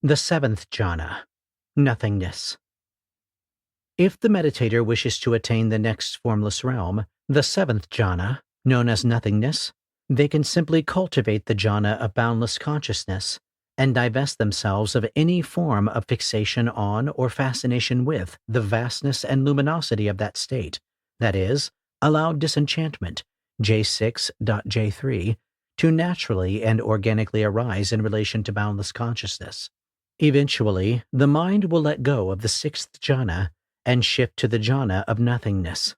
The seventh jhana, nothingness. If the meditator wishes to attain the next formless realm, the seventh jhana, known as nothingness, they can simply cultivate the jhana of boundless consciousness and divest themselves of any form of fixation on or fascination with the vastness and luminosity of that state, that is, allow disenchantment, J6.J3, to naturally and organically arise in relation to boundless consciousness. Eventually, the mind will let go of the sixth jhana and shift to the jhana of nothingness.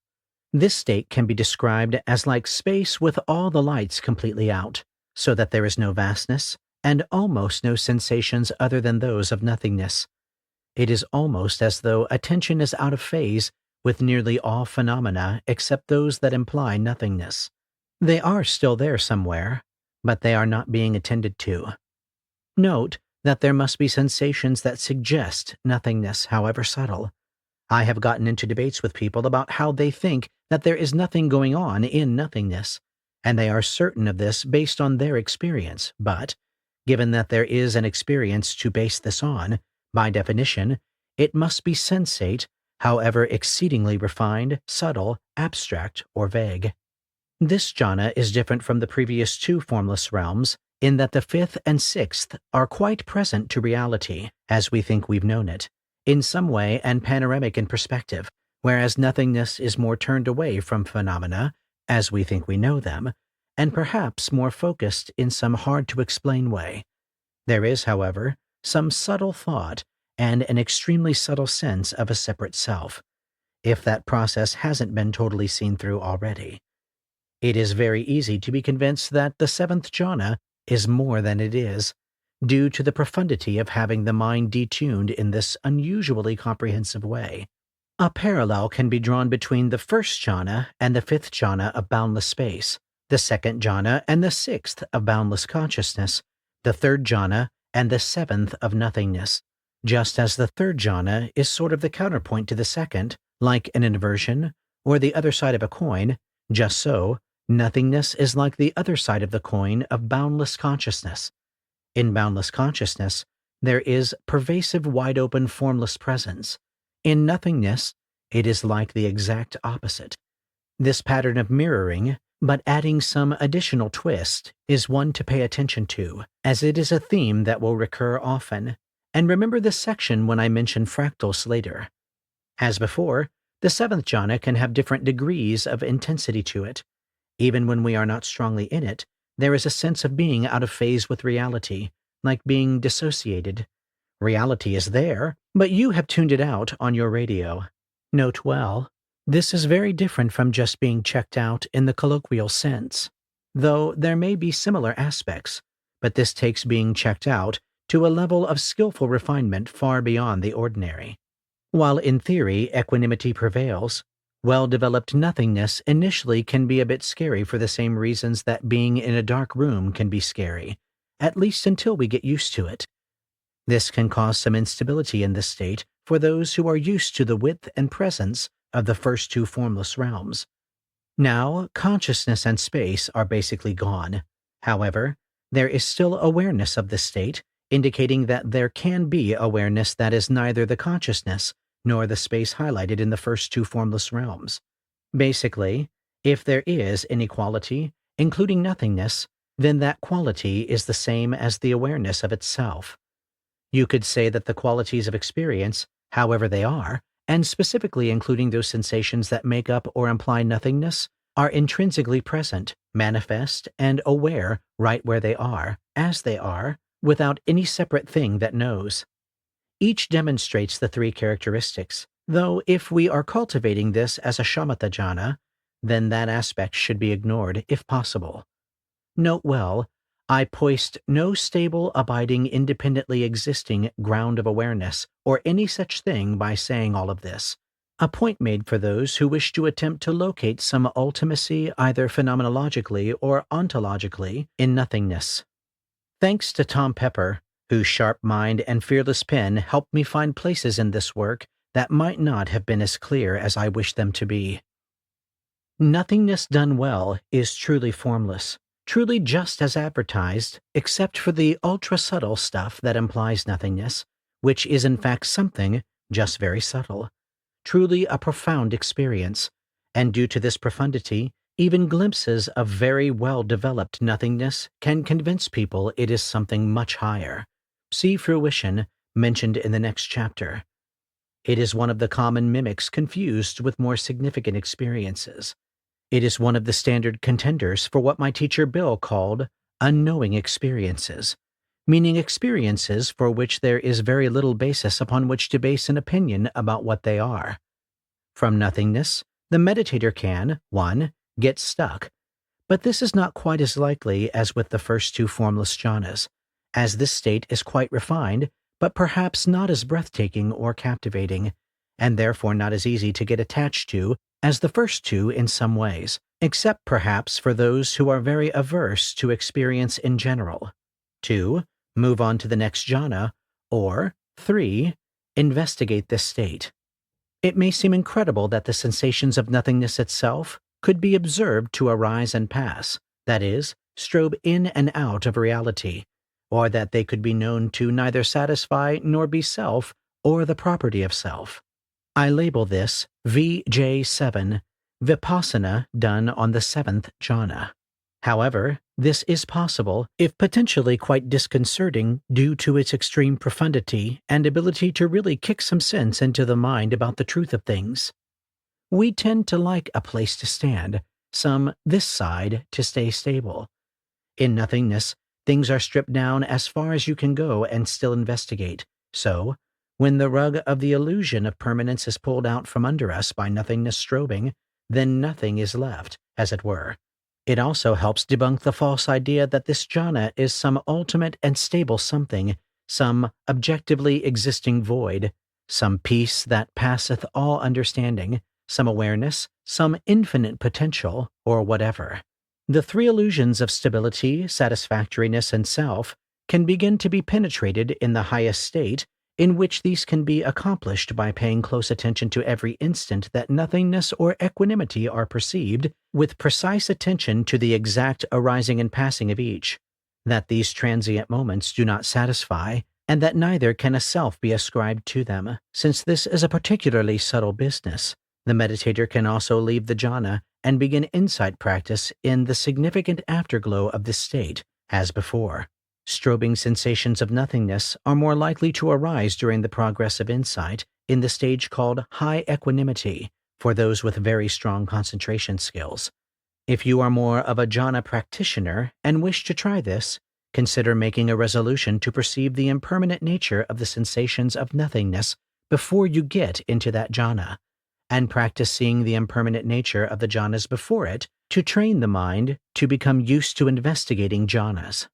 This state can be described as like space with all the lights completely out, so that there is no vastness and almost no sensations other than those of nothingness. It is almost as though attention is out of phase with nearly all phenomena except those that imply nothingness. They are still there somewhere, but they are not being attended to. Note that there must be sensations that suggest nothingness, however subtle. I have gotten into debates with people about how they think that there is nothing going on in nothingness, and they are certain of this based on their experience, but, given that there is an experience to base this on, by definition, it must be sensate, however exceedingly refined, subtle, abstract, or vague. This jhana is different from the previous two formless realms in that the fifth and sixth are quite present to reality, as we think we've known it, in some way and panoramic in perspective, whereas nothingness is more turned away from phenomena, as we think we know them, and perhaps more focused in some hard-to-explain way. There is, however, some subtle thought and an extremely subtle sense of a separate self, if that process hasn't been totally seen through already. It is very easy to be convinced that the seventh jhana is more than it is, due to the profundity of having the mind detuned in this unusually comprehensive way. A parallel can be drawn between the first jhana and the fifth jhana of boundless space, the second jhana and the sixth of boundless consciousness, the third jhana and the seventh of nothingness, just as the third jhana is sort of the counterpoint to the second, like an inversion, or the other side of a coin. Just so, nothingness is like the other side of the coin of boundless consciousness. In boundless consciousness, there is pervasive wide-open formless presence. In nothingness, it is like the exact opposite. This pattern of mirroring, but adding some additional twist, is one to pay attention to, as it is a theme that will recur often. And remember this section when I mention fractals later. As before, the seventh jhana can have different degrees of intensity to it. Even when we are not strongly in it, there is a sense of being out of phase with reality, like being dissociated. Reality is there, but you have tuned it out on your radio. Note well, this is very different from just being checked out in the colloquial sense, though there may be similar aspects, but this takes being checked out to a level of skillful refinement far beyond the ordinary. While in theory equanimity prevails, well-developed nothingness initially can be a bit scary for the same reasons that being in a dark room can be scary, at least until we get used to it. This can cause some instability in this state for those who are used to the width and presence of the first two formless realms. Now, consciousness and space are basically gone. However, there is still awareness of this state, indicating that there can be awareness that is neither the consciousness nor the space highlighted in the first two formless realms. Basically, if there is any quality, including nothingness, then that quality is the same as the awareness of itself. You could say that the qualities of experience, however they are, and specifically including those sensations that make up or imply nothingness, are intrinsically present, manifest, and aware right where they are, as they are, without any separate thing that knows. Each demonstrates the three characteristics, though if we are cultivating this as a shamatha jhana, then that aspect should be ignored if possible. Note well, I poist no stable, abiding, independently existing ground of awareness or any such thing by saying all of this, a point made for those who wish to attempt to locate some ultimacy either phenomenologically or ontologically in nothingness. Thanks to Tom Pepper, whose sharp mind and fearless pen helped me find places in this work that might not have been as clear as I wished them to be. Nothingness done well is truly formless, truly just as advertised, except for the ultra-subtle stuff that implies nothingness, which is in fact something just very subtle, truly a profound experience, and due to this profundity, even glimpses of very well-developed nothingness can convince people it is something much higher. See fruition, mentioned in the next chapter. It is one of the common mimics confused with more significant experiences. It is one of the standard contenders for what my teacher Bill called unknowing experiences, meaning experiences for which there is very little basis upon which to base an opinion about what they are. From nothingness, the meditator can, 1. Get stuck, but this is not quite as likely as with the first two formless jhanas, as this state is quite refined, but perhaps not as breathtaking or captivating, and therefore not as easy to get attached to as the first two in some ways, except perhaps for those who are very averse to experience in general. 2. Move on to the next jhana, or 3. Investigate this state. It may seem incredible that the sensations of nothingness itself could be observed to arise and pass, that is, strobe in and out of reality, or that they could be known to neither satisfy nor be self or the property of self. I label this VJ7, vipassana done on the 7th jhana. However, this is possible, if potentially quite disconcerting due to its extreme profundity and ability to really kick some sense into the mind about the truth of things. We tend to like a place to stand, some this side to stay stable. In nothingness, things are stripped down as far as you can go and still investigate. So, when the rug of the illusion of permanence is pulled out from under us by nothingness strobing, then nothing is left, as it were. It also helps debunk the false idea that this jhana is some ultimate and stable something, some objectively existing void, some peace that passeth all understanding, some awareness, some infinite potential, or whatever. The three illusions of stability, satisfactoriness, and self can begin to be penetrated in the highest state, in which these can be accomplished by paying close attention to every instant that nothingness or equanimity are perceived, with precise attention to the exact arising and passing of each, that these transient moments do not satisfy, and that neither can a self be ascribed to them, since this is a particularly subtle business. The meditator can also leave the jhana and begin insight practice in the significant afterglow of this state, as before. Strobing sensations of nothingness are more likely to arise during the progress of insight in the stage called high equanimity for those with very strong concentration skills. If you are more of a jhana practitioner and wish to try this, consider making a resolution to perceive the impermanent nature of the sensations of nothingness before you get into that jhana, and practice seeing the impermanent nature of the jhanas before it to train the mind to become used to investigating jhanas.